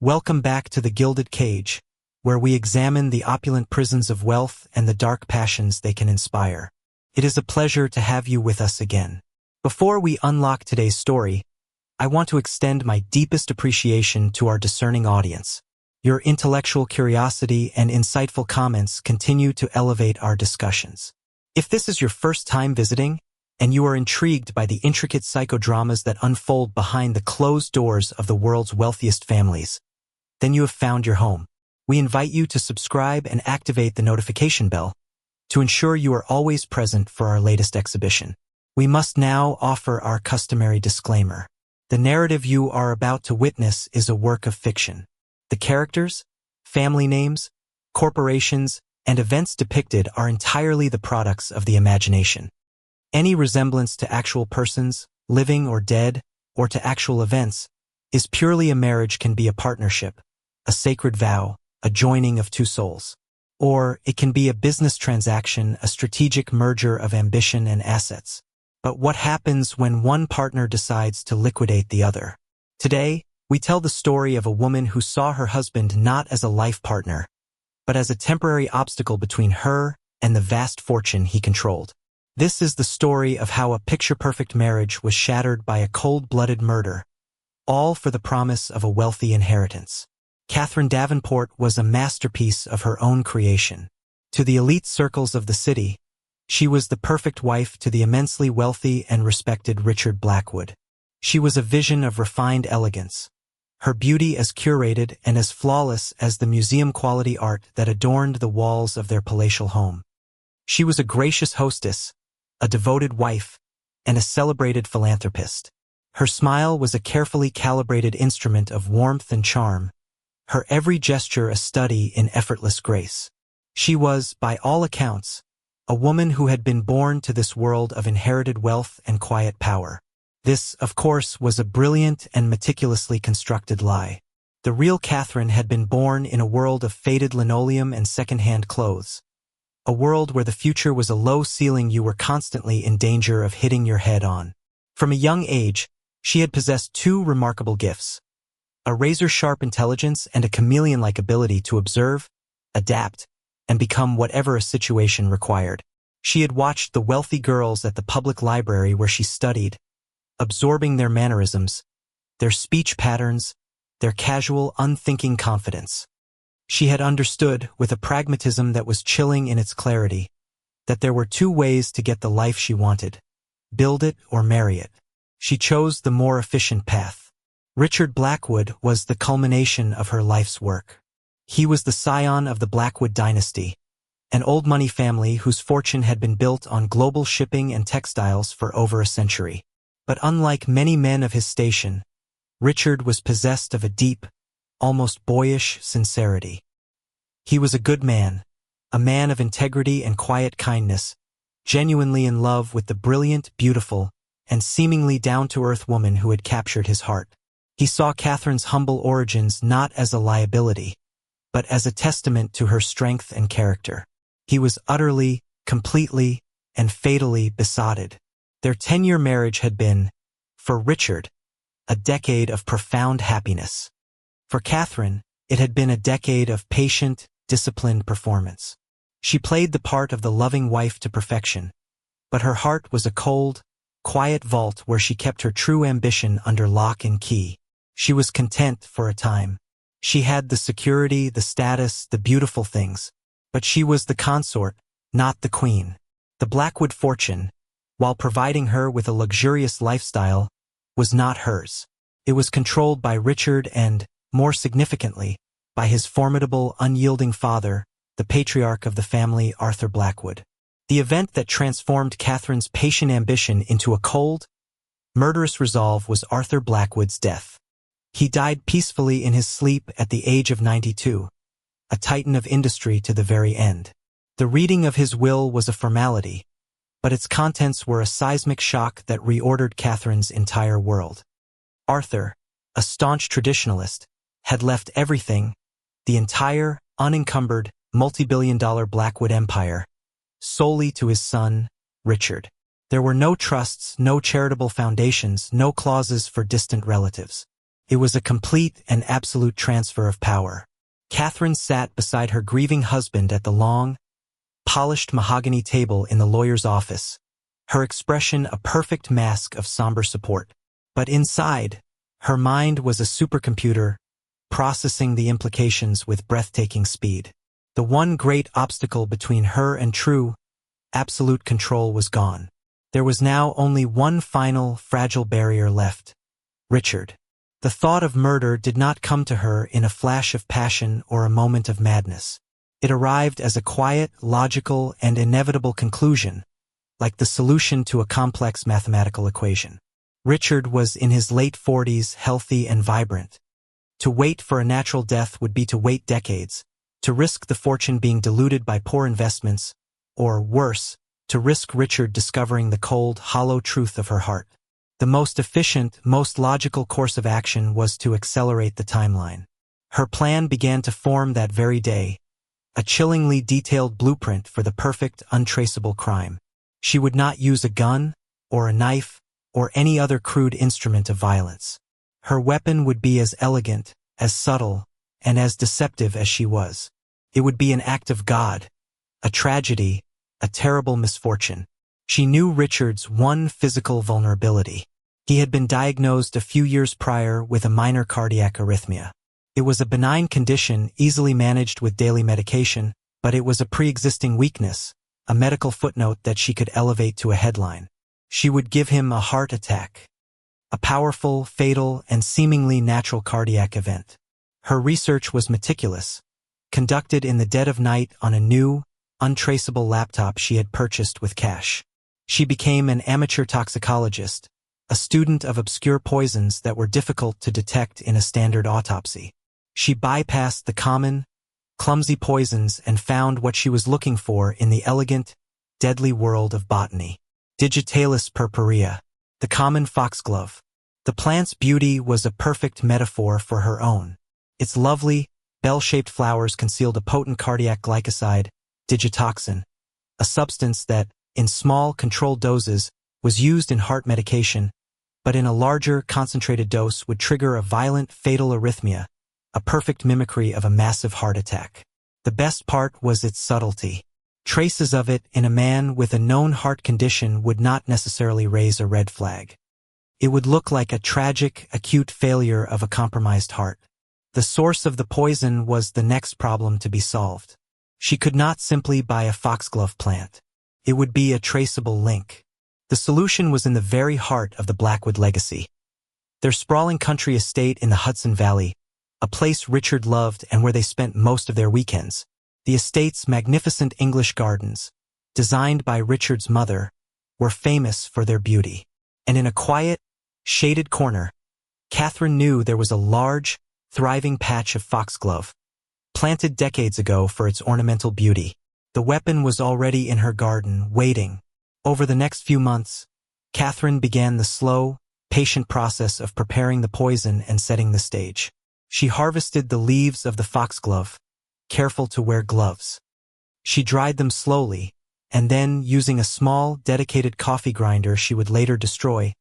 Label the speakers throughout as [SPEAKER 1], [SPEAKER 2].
[SPEAKER 1] Welcome back to the Gilded Cage, where we examine the opulent prisons of wealth and the dark passions they can inspire. It is a pleasure to have you with us again. Before we unlock today's story, I want to extend my deepest appreciation to our discerning audience. Your intellectual curiosity and insightful comments continue to elevate our discussions. If this is your first time visiting, and you are intrigued by the intricate psychodramas that unfold behind the closed doors of the world's wealthiest families, then you have found your home. We invite you to subscribe and activate the notification bell to ensure you are always present for our latest exhibition. We must now offer our customary disclaimer. The narrative you are about to witness is a work of fiction. The characters, family names, corporations, and events depicted are entirely the products of the imagination. Any resemblance to actual persons, living or dead, or to actual events, is purely a marriage can be a partnership, a sacred vow, a joining of two souls. Or it can be a business transaction, a strategic merger of ambition and assets. But what happens when one partner decides to liquidate the other? Today, we tell the story of a woman who saw her husband not as a life partner, but as a temporary obstacle between her and the vast fortune he controlled. This is the story of how a picture-perfect marriage was shattered by a cold-blooded murder, all for the promise of a wealthy inheritance. Catherine Davenport was a masterpiece of her own creation. To the elite circles of the city, she was the perfect wife to the immensely wealthy and respected Richard Blackwood. She was a vision of refined elegance, her beauty as curated and as flawless as the museum-quality art that adorned the walls of their palatial home. She was a gracious hostess, a devoted wife, and a celebrated philanthropist. Her smile was a carefully calibrated instrument of warmth and charm, her every gesture a study in effortless grace. She was, by all accounts, a woman who had been born to this world of inherited wealth and quiet power. This, of course, was a brilliant and meticulously constructed lie. The real Catherine had been born in a world of faded linoleum and second-hand clothes, a world where the future was a low ceiling you were constantly in danger of hitting your head on. From a young age, she had possessed two remarkable gifts: a razor-sharp intelligence and a chameleon-like ability to observe, adapt, and become whatever a situation required. She had watched the wealthy girls at the public library where she studied, absorbing their mannerisms, their speech patterns, their casual, unthinking confidence. She had understood, with a pragmatism that was chilling in its clarity, that there were two ways to get the life she wanted: build it or marry it. She chose the more efficient path. Richard Blackwood was the culmination of her life's work. He was the scion of the Blackwood dynasty, an old-money family whose fortune had been built on global shipping and textiles for over a century. But unlike many men of his station, Richard was possessed of a deep, almost boyish sincerity. He was a good man, a man of integrity and quiet kindness, genuinely in love with the brilliant, beautiful, and seemingly down-to-earth woman who had captured his heart. He saw Catherine's humble origins not as a liability, but as a testament to her strength and character. He was utterly, completely, and fatally besotted. Their 10-year marriage had been, for Richard, a decade of profound happiness. For Catherine, it had been a decade of patient, disciplined performance. She played the part of the loving wife to perfection, but her heart was a cold, quiet vault where she kept her true ambition under lock and key. She was content for a time. She had the security, the status, the beautiful things, but she was the consort, not the queen. The Blackwood fortune, while providing her with a luxurious lifestyle, was not hers. It was controlled by Richard and, more significantly, by his formidable, unyielding father, the patriarch of the family, Arthur Blackwood. The event that transformed Catherine's patient ambition into a cold, murderous resolve was Arthur Blackwood's death. He died peacefully in his sleep at the age of 92, a titan of industry to the very end. The reading of his will was a formality, but its contents were a seismic shock that reordered Catherine's entire world. Arthur, a staunch traditionalist, had left everything, the entire, unencumbered, multi-billion-dollar Blackwood empire, solely to his son, Richard. There were no trusts, no charitable foundations, no clauses for distant relatives. It was a complete and absolute transfer of power. Catherine sat beside her grieving husband at the long, polished mahogany table in the lawyer's office, her expression a perfect mask of somber support. But inside, her mind was a supercomputer, processing the implications with breathtaking speed. The one great obstacle between her and true, absolute control was gone. There was now only one final, fragile barrier left: Richard. The thought of murder did not come to her in a flash of passion or a moment of madness. It arrived as a quiet, logical, and inevitable conclusion, like the solution to a complex mathematical equation. Richard was in his late 40s, healthy and vibrant. To wait for a natural death would be to wait decades, to risk the fortune being diluted by poor investments, or worse, to risk Richard discovering the cold, hollow truth of her heart. The most efficient, most logical course of action was to accelerate the timeline. Her plan began to form that very day, a chillingly detailed blueprint for the perfect, untraceable crime. She would not use a gun, or a knife, or any other crude instrument of violence. Her weapon would be as elegant, as subtle, and as deceptive as she was. It would be an act of God, a tragedy, a terrible misfortune. She knew Richard's one physical vulnerability. He had been diagnosed a few years prior with a minor cardiac arrhythmia. It was a benign condition easily managed with daily medication, but it was a pre-existing weakness, a medical footnote that she could elevate to a headline. She would give him a heart attack. A powerful, fatal, and seemingly natural cardiac event. Her research was meticulous, conducted in the dead of night on a new, untraceable laptop she had purchased with cash. She became an amateur toxicologist, a student of obscure poisons that were difficult to detect in a standard autopsy. She bypassed the common, clumsy poisons and found what she was looking for in the elegant, deadly world of botany. Digitalis purpurea, the common foxglove. The plant's beauty was a perfect metaphor for her own. Its lovely, bell-shaped flowers concealed a potent cardiac glycoside, digitoxin, a substance that, in small, controlled doses, was used in heart medication, but in a larger, concentrated dose would trigger a violent, fatal arrhythmia, a perfect mimicry of a massive heart attack. The best part was its subtlety. Traces of it in a man with a known heart condition would not necessarily raise a red flag. It would look like a tragic, acute failure of a compromised heart. The source of the poison was the next problem to be solved. She could not simply buy a foxglove plant. It would be a traceable link. The solution was in the very heart of the Blackwood legacy. Their sprawling country estate in the Hudson Valley, a place Richard loved and where they spent most of their weekends. The estate's magnificent English gardens, designed by Richard's mother, were famous for their beauty. And in a quiet, shaded corner, Catherine knew there was a large, thriving patch of foxglove, planted decades ago for its ornamental beauty. The weapon was already in her garden, waiting. Over the next few months, Catherine began the slow, patient process of preparing the poison and setting the stage. She harvested the leaves of the foxglove, careful to wear gloves. She dried them slowly, and then, using a small, dedicated coffee grinder she would later destroy,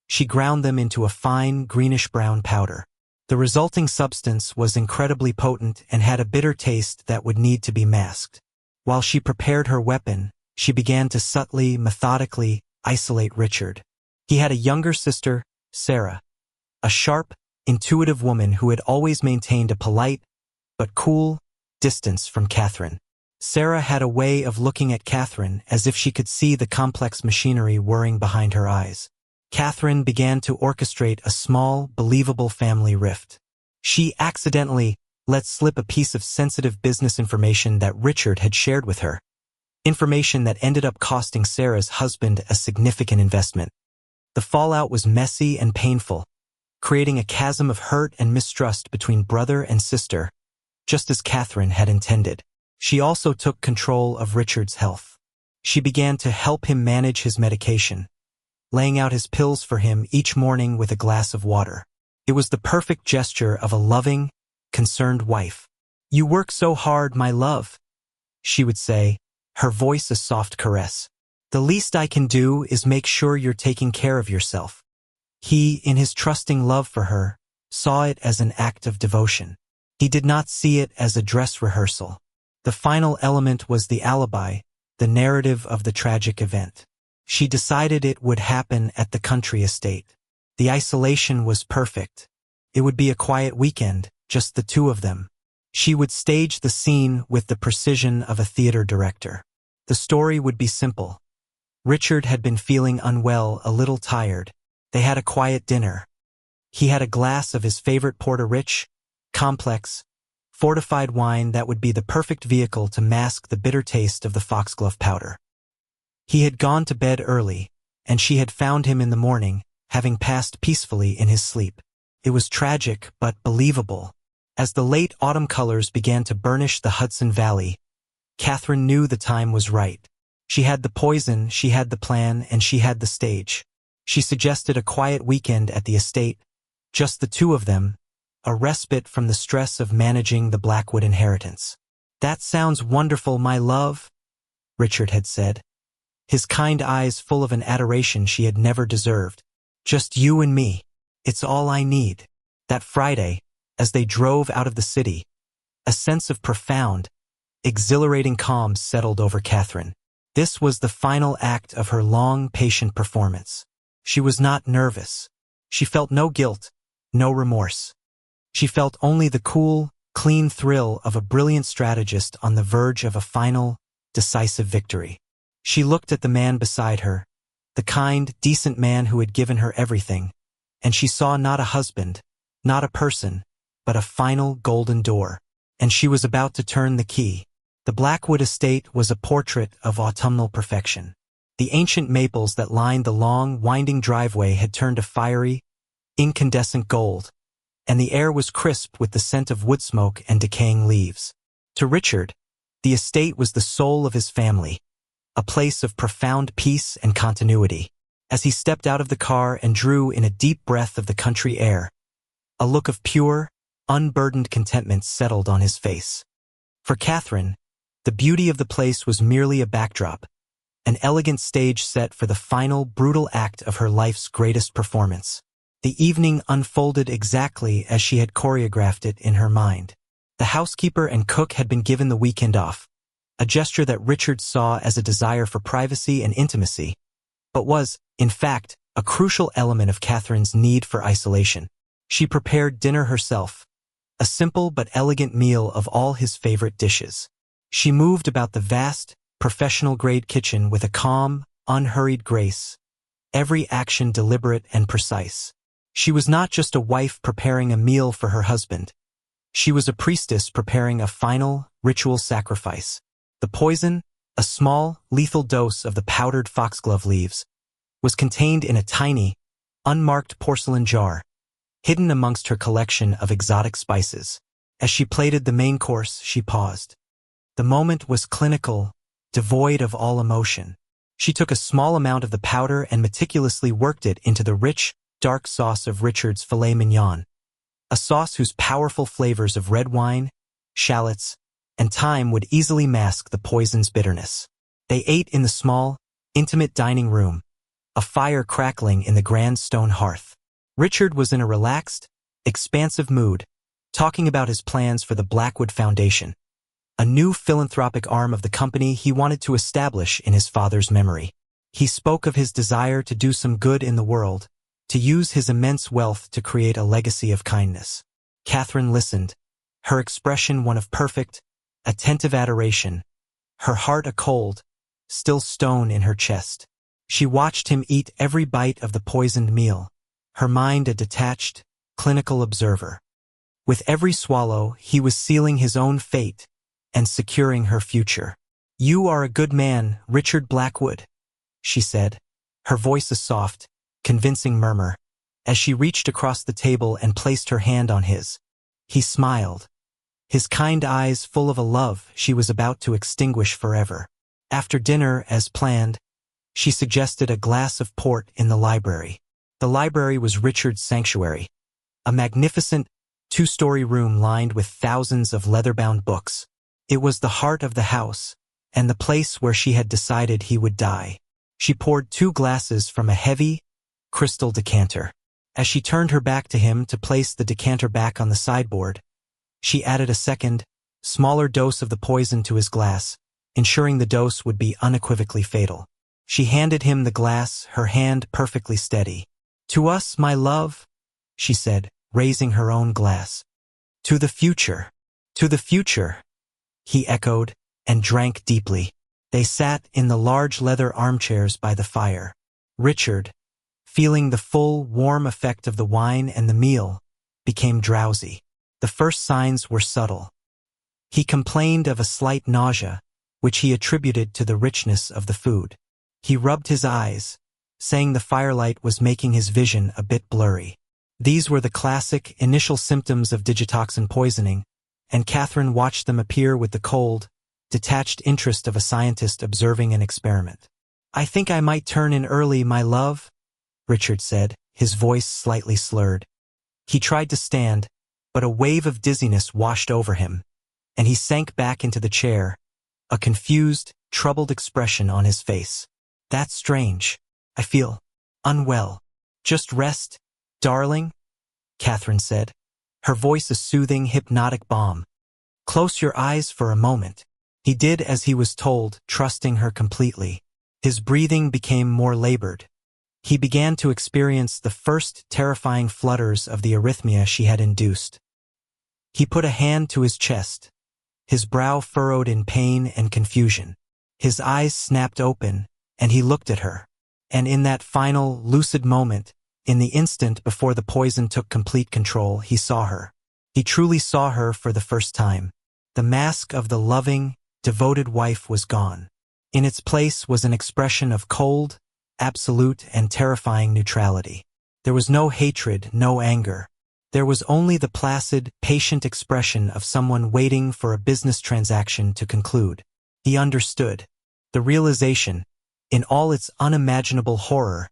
[SPEAKER 1] she ground them into a fine, greenish-brown powder. The resulting substance was incredibly potent and had a bitter taste that would need to be masked. While she prepared her weapon, she began to subtly, methodically isolate Richard. He had a younger sister, Sarah, a sharp, intuitive woman who had always maintained a polite, but cool, distance from Catherine. Sarah had a way of looking at Catherine as if she could see the complex machinery whirring behind her eyes. Catherine began to orchestrate a small, believable family rift. She accidentally let slip a piece of sensitive business information that Richard had shared with her. Information that ended up costing Sarah's husband a significant investment. The fallout was messy and painful, creating a chasm of hurt and mistrust between brother and sister, just as Catherine had intended. She also took control of Richard's health. She began to help him manage his medication, laying out his pills for him each morning with a glass of water. It was the perfect gesture of a loving, concerned wife. "You work so hard, my love," she would say, her voice a soft caress. "The least I can do is make sure you're taking care of yourself." He, in his trusting love for her, saw it as an act of devotion. He did not see it as a dress rehearsal. The final element was the alibi, the narrative of the tragic event. She decided it would happen at the country estate. The isolation was perfect. It would be a quiet weekend, just the two of them. She would stage the scene with the precision of a theater director. The story would be simple. Richard had been feeling unwell, a little tired. They had a quiet dinner. He had a glass of his favorite porter-rich, complex, fortified wine that would be the perfect vehicle to mask the bitter taste of the foxglove powder. He had gone to bed early, and she had found him in the morning, having passed peacefully in his sleep. It was tragic, but believable. As the late autumn colors began to burnish the Hudson Valley, Catherine knew the time was right. She had the poison, she had the plan, and she had the stage. She suggested a quiet weekend at the estate, just the two of them, a respite from the stress of managing the Blackwood inheritance. "That sounds wonderful, my love," Richard had said, his kind eyes full of an adoration she had never deserved. "Just you and me. It's all I need." That Friday, as they drove out of the city, a sense of profound, exhilarating calm settled over Catherine. This was the final act of her long, patient performance. She was not nervous. She felt no guilt, no remorse. She felt only the cool, clean thrill of a brilliant strategist on the verge of a final, decisive victory. She looked at the man beside her, the kind, decent man who had given her everything, and she saw not a husband, not a person, but a final golden door. And she was about to turn the key. The Blackwood estate was a portrait of autumnal perfection. The ancient maples that lined the long, winding driveway had turned a fiery, incandescent gold, and the air was crisp with the scent of wood smoke and decaying leaves. To Richard, the estate was the soul of his family, a place of profound peace and continuity. As he stepped out of the car and drew in a deep breath of the country air, a look of pure, unburdened contentment settled on his face. For Catherine, the beauty of the place was merely a backdrop, an elegant stage set for the final, brutal act of her life's greatest performance. The evening unfolded exactly as she had choreographed it in her mind. The housekeeper and cook had been given the weekend off, a gesture that Richard saw as a desire for privacy and intimacy, but was, in fact, a crucial element of Catherine's need for isolation. She prepared dinner herself, a simple but elegant meal of all his favorite dishes. She moved about the vast, professional-grade kitchen with a calm, unhurried grace, every action deliberate and precise. She was not just a wife preparing a meal for her husband. She was a priestess preparing a final, ritual sacrifice. The poison, a small, lethal dose of the powdered foxglove leaves, was contained in a tiny, unmarked porcelain jar, hidden amongst her collection of exotic spices. As she plated the main course, she paused. The moment was clinical, devoid of all emotion. She took a small amount of the powder and meticulously worked it into the rich, dark sauce of Richard's filet mignon, a sauce whose powerful flavors of red wine, shallots, and thyme would easily mask the poison's bitterness. They ate in the small, intimate dining room, a fire crackling in the grand stone hearth. Richard was in a relaxed, expansive mood, talking about his plans for the Blackwood Foundation, a new philanthropic arm of the company he wanted to establish in his father's memory. He spoke of his desire to do some good in the world, to use his immense wealth to create a legacy of kindness. Catherine listened, her expression one of perfect, attentive adoration, her heart a cold, still stone in her chest. She watched him eat every bite of the poisoned meal, her mind a detached, clinical observer. With every swallow, he was sealing his own fate and securing her future. "You are a good man, Richard Blackwood," she said, her voice a soft, convincing murmur, as she reached across the table and placed her hand on his. He smiled, his kind eyes full of a love she was about to extinguish forever. After dinner, as planned, she suggested a glass of port in the library. The library was Richard's sanctuary, a magnificent, two-story room lined with thousands of leather-bound books. It was the heart of the house, and the place where she had decided he would die. She poured 2 glasses from a heavy, crystal decanter. As she turned her back to him to place the decanter back on the sideboard, she added a second, smaller dose of the poison to his glass, ensuring the dose would be unequivocally fatal. She handed him the glass, her hand perfectly steady. "To us, my love," she said, raising her own glass. "To the future. To the future," he echoed, and drank deeply. They sat in the large leather armchairs by the fire. Richard, feeling the full, warm effect of the wine and the meal, became drowsy. The first signs were subtle. He complained of a slight nausea, which he attributed to the richness of the food. He rubbed his eyes, saying the firelight was making his vision a bit blurry. These were the classic initial symptoms of digitoxin poisoning, and Catherine watched them appear with the cold, detached interest of a scientist observing an experiment. "I think I might turn in early, my love," Richard said, his voice slightly slurred. He tried to stand, but a wave of dizziness washed over him, and he sank back into the chair, a confused, troubled expression on his face. "That's strange. I feel unwell." "Just rest, darling," Catherine said, her voice a soothing, hypnotic balm. "Close your eyes for a moment." He did as he was told, trusting her completely. His breathing became more labored. He began to experience the first terrifying flutters of the arrhythmia she had induced. He put a hand to his chest, his brow furrowed in pain and confusion. His eyes snapped open, and he looked at her. And in that final, lucid moment, in the instant before the poison took complete control, he saw her. He truly saw her for the first time. The mask of the loving, devoted wife was gone. In its place was an expression of cold, absolute, and terrifying neutrality. There was no hatred, no anger. There was only the placid, patient expression of someone waiting for a business transaction to conclude. He understood. The realization, in all its unimaginable horror,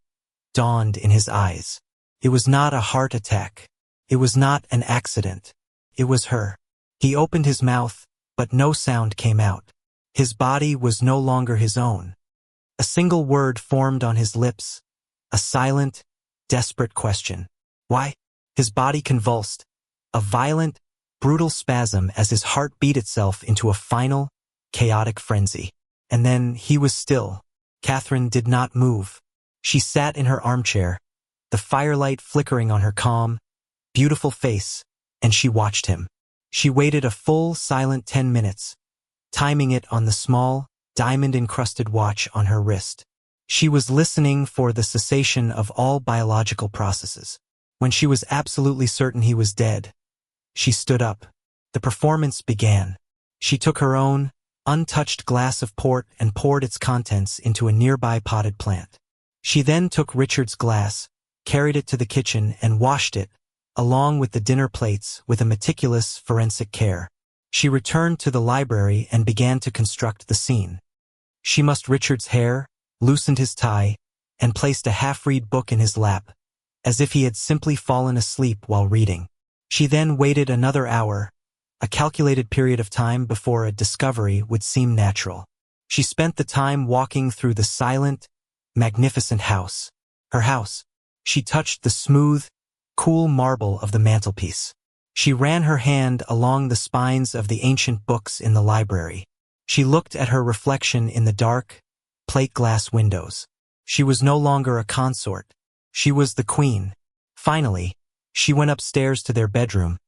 [SPEAKER 1] dawned in his eyes. It was not a heart attack. It was not an accident. It was her. He opened his mouth, but no sound came out. His body was no longer his own. A single word formed on his lips, a silent, desperate question. "Why?" His body convulsed, a violent, brutal spasm as his heart beat itself into a final, chaotic frenzy. And then he was still. Catherine did not move. She sat in her armchair, the firelight flickering on her calm, beautiful face, and she watched him. She waited a full, silent 10 minutes, timing it on the small, diamond-encrusted watch on her wrist. She was listening for the cessation of all biological processes. When she was absolutely certain he was dead, she stood up. The performance began. She took her own, untouched glass of port and poured its contents into a nearby potted plant. She then took Richard's glass, carried it to the kitchen, and washed it, along with the dinner plates, with a meticulous, forensic care. She returned to the library and began to construct the scene. She mussed Richard's hair, loosened his tie, and placed a half-read book in his lap, as if he had simply fallen asleep while reading. She then waited another hour, a calculated period of time before a discovery would seem natural. She spent the time walking through the silent, magnificent house. Her house. She touched the smooth, cool marble of the mantelpiece. She ran her hand along the spines of the ancient books in the library. She looked at her reflection in the dark, plate-glass windows. She was no longer a consort. She was the queen. Finally, she went upstairs to their bedroom,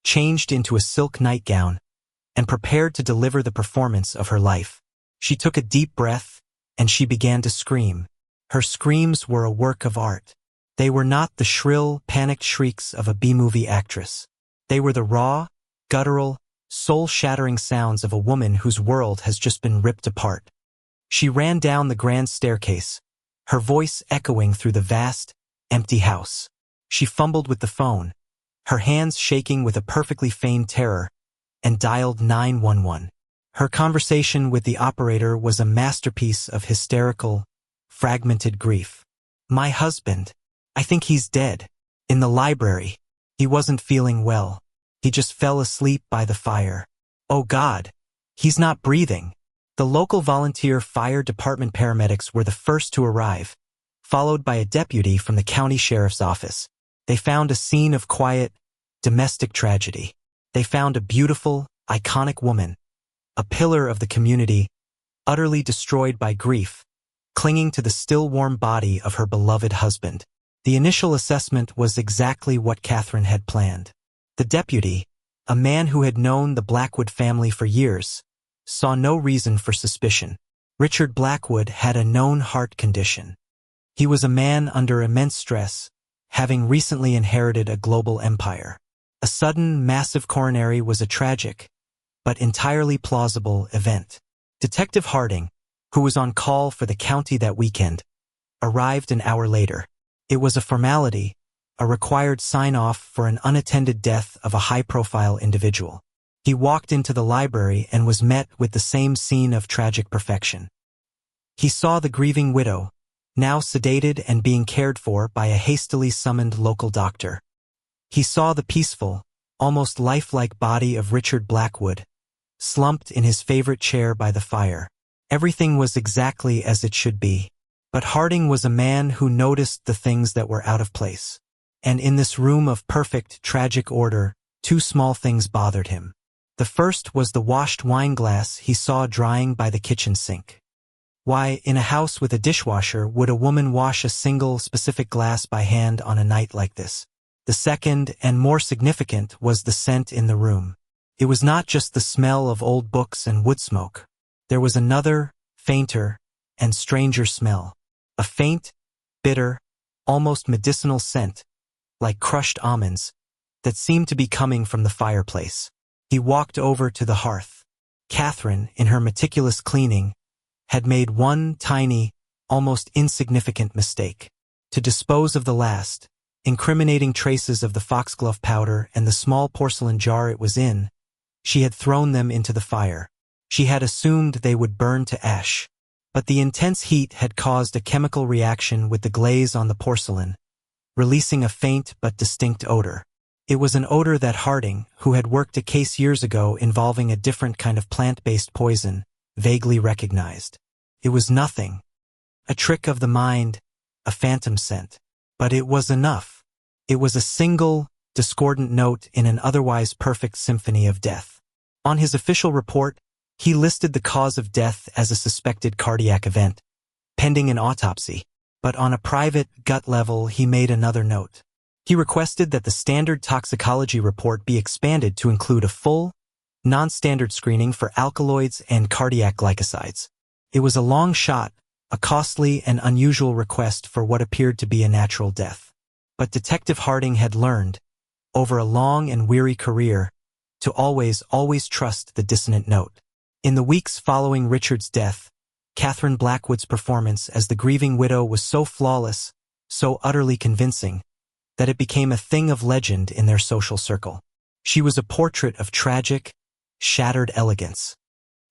[SPEAKER 1] changed into a silk nightgown, and prepared to deliver the performance of her life. She took a deep breath, and she began to scream. Her screams were a work of art. They were not the shrill, panicked shrieks of a B-movie actress. They were the raw, guttural, soul-shattering sounds of a woman whose world has just been ripped apart. She ran down the grand staircase, her voice echoing through the vast, empty house. She fumbled with the phone, her hands shaking with a perfectly feigned terror, and dialed 911. Her conversation with the operator was a masterpiece of hysterical, fragmented grief. "My husband. I think he's dead. In the library. He wasn't feeling well. He just fell asleep by the fire. Oh God, he's not breathing." The local volunteer fire department paramedics were the first to arrive, followed by a deputy from the county sheriff's office. They found a scene of quiet, domestic tragedy. They found a beautiful, iconic woman, a pillar of the community, utterly destroyed by grief, clinging to the still warm body of her beloved husband. The initial assessment was exactly what Catherine had planned. The deputy, a man who had known the Blackwood family for years, saw no reason for suspicion. Richard Blackwood had a known heart condition. He was a man under immense stress, having recently inherited a global empire. A sudden, massive coronary was a tragic, but entirely plausible event. Detective Harding, who was on call for the county that weekend, arrived an hour later. It was a formality, a required sign-off for an unattended death of a high-profile individual. He walked into the library and was met with the same scene of tragic perfection. He saw the grieving widow, now sedated and being cared for by a hastily summoned local doctor. He saw the peaceful, almost lifelike body of Richard Blackwood, slumped in his favorite chair by the fire. Everything was exactly as it should be. But Harding was a man who noticed the things that were out of place. And in this room of perfect, tragic order, two small things bothered him. The first was the washed wine glass he saw drying by the kitchen sink. Why, in a house with a dishwasher, would a woman wash a single, specific glass by hand on a night like this? The second, and more significant, was the scent in the room. It was not just the smell of old books and wood smoke. There was another, fainter, and stranger smell. A faint, bitter, almost medicinal scent, like crushed almonds, that seemed to be coming from the fireplace. He walked over to the hearth. Catherine, in her meticulous cleaning, had made one tiny, almost insignificant mistake. To dispose of the last, incriminating traces of the foxglove powder and the small porcelain jar it was in, she had thrown them into the fire. She had assumed they would burn to ash. But the intense heat had caused a chemical reaction with the glaze on the porcelain, releasing a faint but distinct odor. It was an odor that Harding, who had worked a case years ago involving a different kind of plant-based poison, vaguely recognized. It was nothing. A trick of the mind, a phantom scent. But it was enough. It was a single, discordant note in an otherwise perfect symphony of death. On his official report, he listed the cause of death as a suspected cardiac event, pending an autopsy. But on a private, gut level, he made another note. He requested that the standard toxicology report be expanded to include a full, non-standard screening for alkaloids and cardiac glycosides. It was a long shot, a costly and unusual request for what appeared to be a natural death. But Detective Harding had learned, over a long and weary career, to always trust the dissonant note. In the weeks following Richard's death, Catherine Blackwood's performance as the grieving widow was so flawless, so utterly convincing, that it became a thing of legend in their social circle. She was a portrait of tragic, shattered elegance.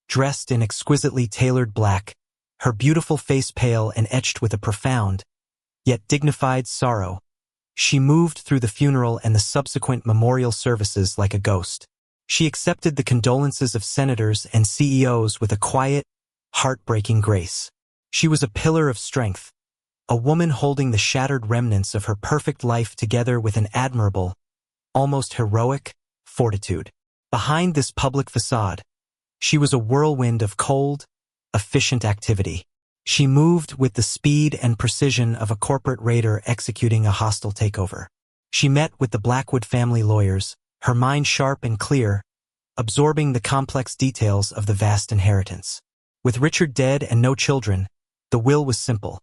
[SPEAKER 1] Dressed in exquisitely tailored black, her beautiful face pale and etched with a profound, yet dignified sorrow, she moved through the funeral and the subsequent memorial services like a ghost. She accepted the condolences of senators and CEOs with a quiet, heartbreaking grace. She was a pillar of strength, a woman holding the shattered remnants of her perfect life together with an admirable, almost heroic, fortitude. Behind this public facade, she was a whirlwind of cold, efficient activity. She moved with the speed and precision of a corporate raider executing a hostile takeover. She met with the Blackwood family lawyers, her mind sharp and clear, absorbing the complex details of the vast inheritance. With Richard dead and no children, the will was simple.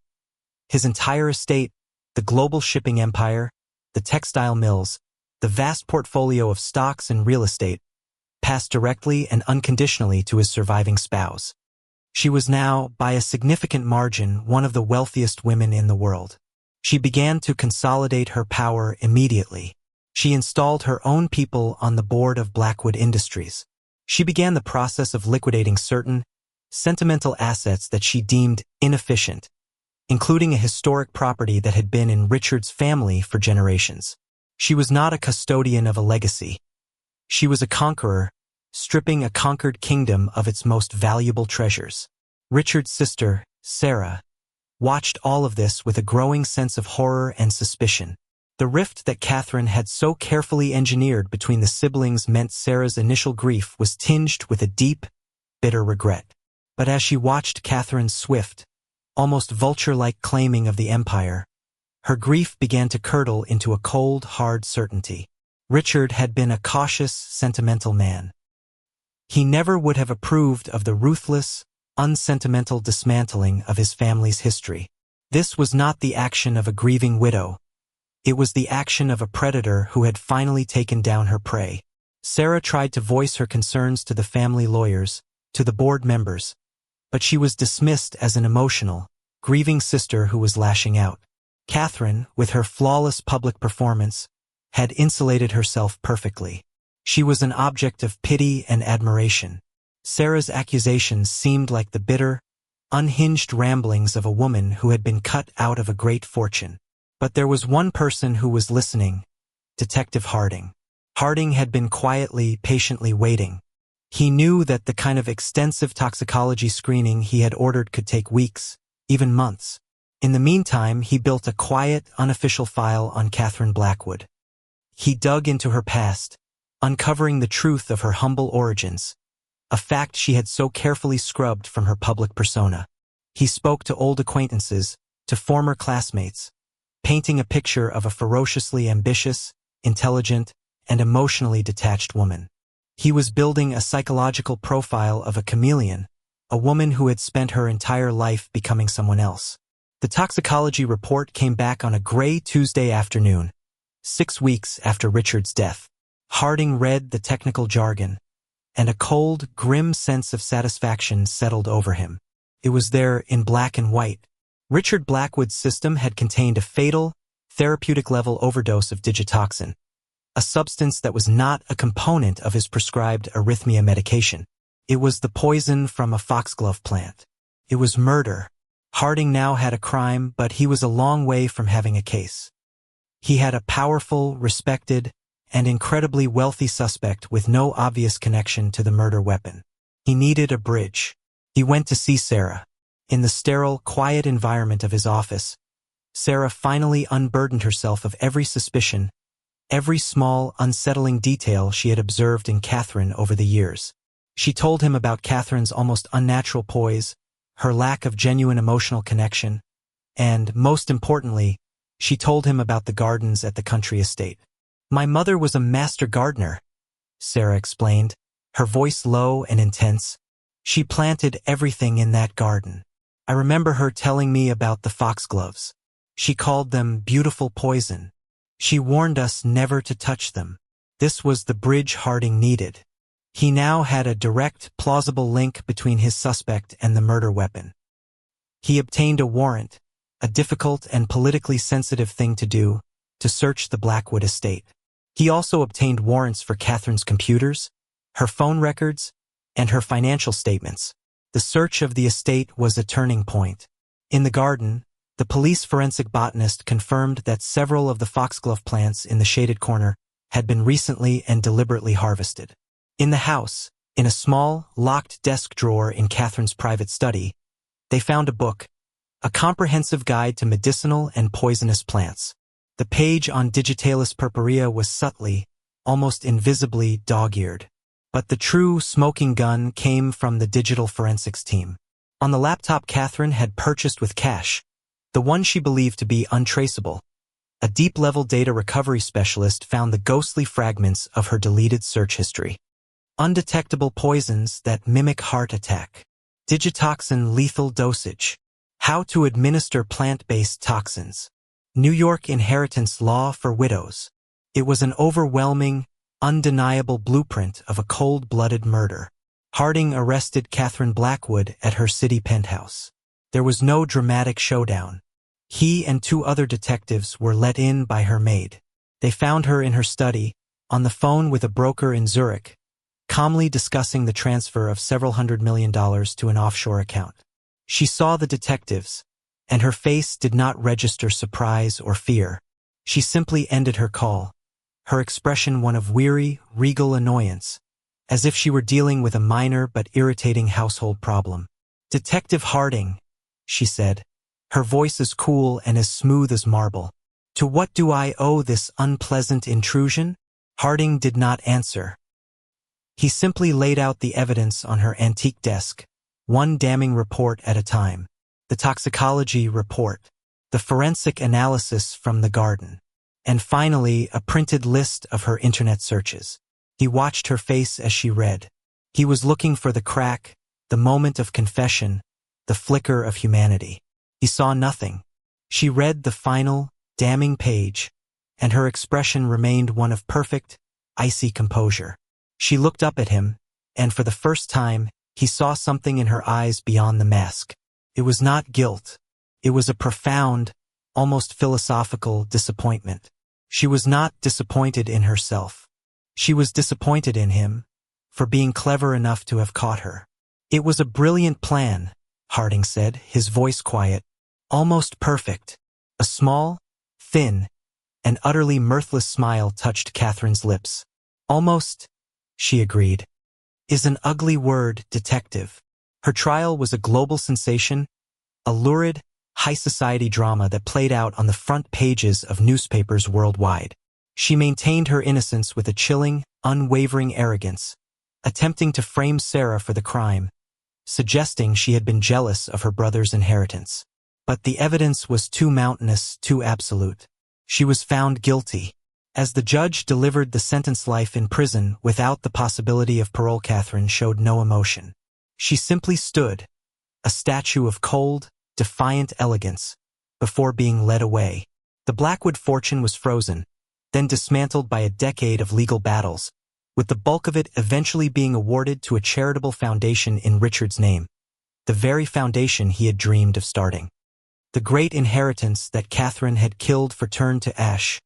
[SPEAKER 1] His entire estate, the global shipping empire, the textile mills, the vast portfolio of stocks and real estate, passed directly and unconditionally to his surviving spouse. She was now, by a significant margin, one of the wealthiest women in the world. She began to consolidate her power immediately. She installed her own people on the board of Blackwood Industries. She began the process of liquidating certain, sentimental assets that she deemed inefficient, including a historic property that had been in Richard's family for generations. She was not a custodian of a legacy. She was a conqueror, stripping a conquered kingdom of its most valuable treasures. Richard's sister, Sarah, watched all of this with a growing sense of horror and suspicion. The rift that Catherine had so carefully engineered between the siblings meant Sarah's initial grief was tinged with a deep, bitter regret. But as she watched Catherine's swift, almost vulture-like claiming of the empire, her grief began to curdle into a cold, hard certainty. Richard had been a cautious, sentimental man. He never would have approved of the ruthless, unsentimental dismantling of his family's history. This was not the action of a grieving widow. It was the action of a predator who had finally taken down her prey. Sarah tried to voice her concerns to the family lawyers, to the board members, but she was dismissed as an emotional, grieving sister who was lashing out. Catherine, with her flawless public performance, had insulated herself perfectly. She was an object of pity and admiration. Sarah's accusations seemed like the bitter, unhinged ramblings of a woman who had been cut out of a great fortune. But there was one person who was listening: Detective Harding. Harding had been quietly, patiently waiting. He knew that the kind of extensive toxicology screening he had ordered could take weeks, even months. In the meantime, he built a quiet, unofficial file on Catherine Blackwood. He dug into her past, uncovering the truth of her humble origins, a fact she had so carefully scrubbed from her public persona. He spoke to old acquaintances, to former classmates, painting a picture of a ferociously ambitious, intelligent, and emotionally detached woman. He was building a psychological profile of a chameleon, a woman who had spent her entire life becoming someone else. The toxicology report came back on a gray Tuesday afternoon, 6 weeks after Richard's death. Harding read the technical jargon, and a cold, grim sense of satisfaction settled over him. It was there in black and white. Richard Blackwood's system had contained a fatal, therapeutic-level overdose of digitoxin, a substance that was not a component of his prescribed arrhythmia medication. It was the poison from a foxglove plant. It was murder. Harding now had a crime, but he was a long way from having a case. He had a powerful, respected, and incredibly wealthy suspect with no obvious connection to the murder weapon. He needed a bridge. He went to see Sarah. In the sterile, quiet environment of his office, Sarah finally unburdened herself of every suspicion, every small, unsettling detail she had observed in Catherine over the years. She told him about Catherine's almost unnatural poise, her lack of genuine emotional connection, and, most importantly, she told him about the gardens at the country estate. "My mother was a master gardener," Sarah explained, her voice low and intense. "She planted everything in that garden. I remember her telling me about the foxgloves. She called them beautiful poison. She warned us never to touch them." This was the bridge Harding needed. He now had a direct, plausible link between his suspect and the murder weapon. He obtained a warrant, a difficult and politically sensitive thing to do, to search the Blackwood estate. He also obtained warrants for Catherine's computers, her phone records, and her financial statements. The search of the estate was a turning point. In the garden, the police forensic botanist confirmed that several of the foxglove plants in the shaded corner had been recently and deliberately harvested. In the house, in a small, locked desk drawer in Catherine's private study, they found a book, a comprehensive guide to medicinal and poisonous plants. The page on Digitalis purpurea was subtly, almost invisibly dog-eared. But the true smoking gun came from the digital forensics team. On the laptop Catherine had purchased with cash, the one she believed to be untraceable, a deep-level data recovery specialist found the ghostly fragments of her deleted search history. Undetectable poisons that mimic heart attack. Digitoxin lethal dosage. How to administer plant-based toxins. New York inheritance law for widows. It was an overwhelming, undeniable blueprint of a cold-blooded murder. Harding arrested Catherine Blackwood at her city penthouse. There was no dramatic showdown. He and 2 other detectives were let in by her maid. They found her in her study, on the phone with a broker in Zurich, calmly discussing the transfer of several $100 million to an offshore account. She saw the detectives, and her face did not register surprise or fear. She simply ended her call, her expression one of weary, regal annoyance, as if she were dealing with a minor but irritating household problem. "Detective Harding," she said, her voice as cool and as smooth as marble. To what do I owe this unpleasant intrusion? Harding did not answer. He simply laid out the evidence on her antique desk, one damning report at a time. The toxicology report, the forensic analysis from the garden, and finally a printed list of her internet searches. He watched her face as she read. He was looking for the crack, the moment of confession, the flicker of humanity. He saw nothing. She read the final, damning page, and her expression remained one of perfect, icy composure. She looked up at him, and for the first time, he saw something in her eyes beyond the mask. It was not guilt. It was a profound, almost philosophical disappointment. She was not disappointed in herself. She was disappointed in him for being clever enough to have caught her. It was a brilliant plan, Harding said, his voice quiet, almost perfect. A small, thin, and utterly mirthless smile touched Catherine's lips. Almost, she agreed, is an ugly word, detective. Her trial was a global sensation, a lurid, high-society drama that played out on the front pages of newspapers worldwide. She maintained her innocence with a chilling, unwavering arrogance, attempting to frame Sarah for the crime, suggesting she had been jealous of her brother's inheritance. But the evidence was too mountainous, too absolute. She was found guilty. As the judge delivered the sentence life in prison without the possibility of parole, Catherine showed no emotion. She simply stood, a statue of cold, defiant elegance, before being led away. The Blackwood fortune was frozen, then dismantled by a decade of legal battles, with the bulk of it eventually being awarded to a charitable foundation in Richard's name, the very foundation he had dreamed of starting. The great inheritance that Catherine had killed for turned to ash,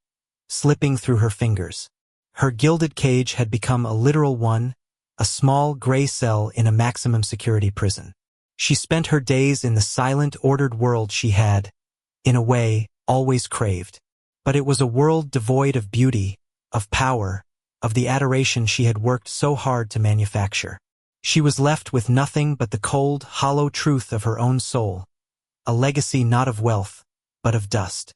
[SPEAKER 1] slipping through her fingers. Her gilded cage had become a literal one, a small gray cell in a maximum security prison. She spent her days in the silent, ordered world she had, in a way, always craved. But it was a world devoid of beauty, of power, of the adoration she had worked so hard to manufacture. She was left with nothing but the cold, hollow truth of her own soul, a legacy not of wealth, but of dust.